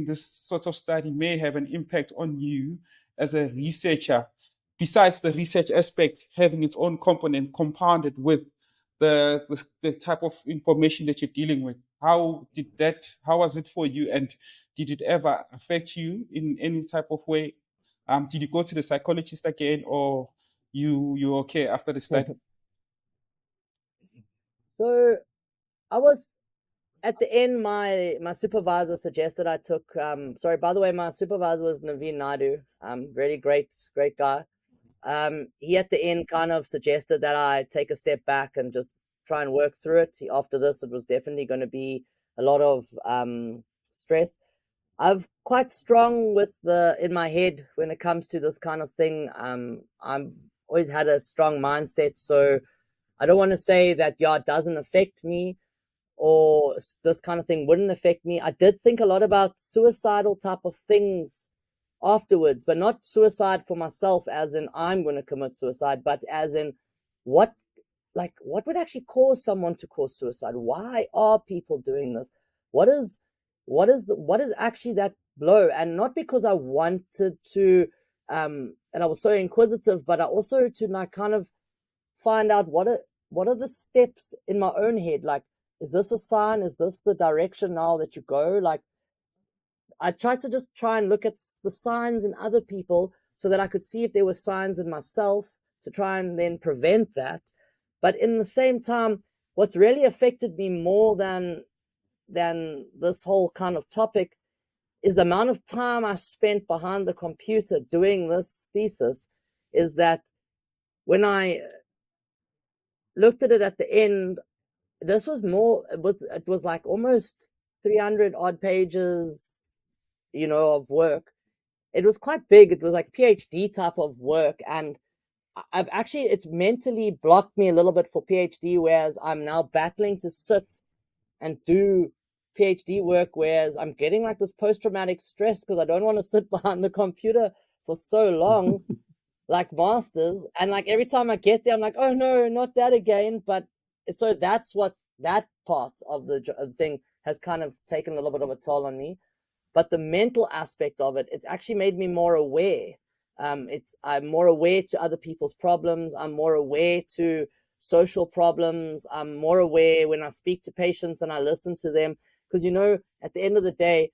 this sort of study may have an impact on you as a researcher, besides the research aspect having its own component compounded with the type of information that you're dealing with? How was it for you? And did it ever affect you in any type of way? Did you go to the psychologist again, or you okay after the study? So I was at the end. My supervisor suggested I took. Sorry, by the way, my supervisor was Naveen Naidu. Really great guy. He at the end kind of suggested that I take a step back and just try and work through it. After this, it was definitely going to be a lot of stress. I'm quite strong with the in my head when it comes to this kind of thing. I'm always had a strong mindset, so I don't want to say that it doesn't affect me, or this kind of thing wouldn't affect me. I did think a lot about suicidal type of things afterwards, but not suicide for myself as in I'm going to commit suicide, but as in what what would actually cause someone to cause suicide? Why are people doing this? What is what is actually that blow? And not because I wanted to and I was so inquisitive, but I also to like kind of find out what are the steps in my own head. Like, is this a sign? Is this the direction now that you go? Like, I tried to just try and look at the signs in other people so that I could see if there were signs in myself to try and then prevent that. But in the same time, what's really affected me more than this whole kind of topic is the amount of time I spent behind the computer doing this thesis. Is that when I looked at it at the end, this was more, it was like almost 300 odd pages, of work. It was quite big. It was like PhD type of work. And it's mentally blocked me a little bit for PhD, whereas I'm now battling to sit and do PhD work, whereas I'm getting like this post-traumatic stress because I don't want to sit behind the computer for so long, like masters. And like every time I get there, I'm like, oh no, not that again. But so that's what that part of the thing has kind of taken a little bit of a toll on me. But the mental aspect of it, it's actually made me more aware. I'm more aware to other people's problems. I'm more aware to social problems. I'm more aware when I speak to patients and I listen to them. Because, at the end of the day,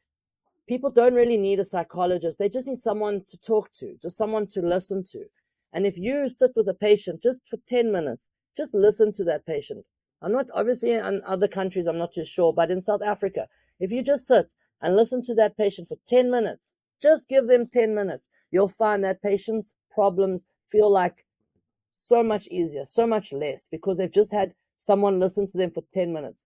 people don't really need a psychologist. They just need someone to talk to, just someone to listen to. And if you sit with a patient just for 10 minutes, just listen to that patient. I'm not, obviously in other countries, I'm not too sure, but in South Africa, if you just sit and listen to that patient for 10 minutes, just give them 10 minutes, you'll find that patient's problems feel like so much easier, so much less, because they've just had someone listen to them for 10 minutes.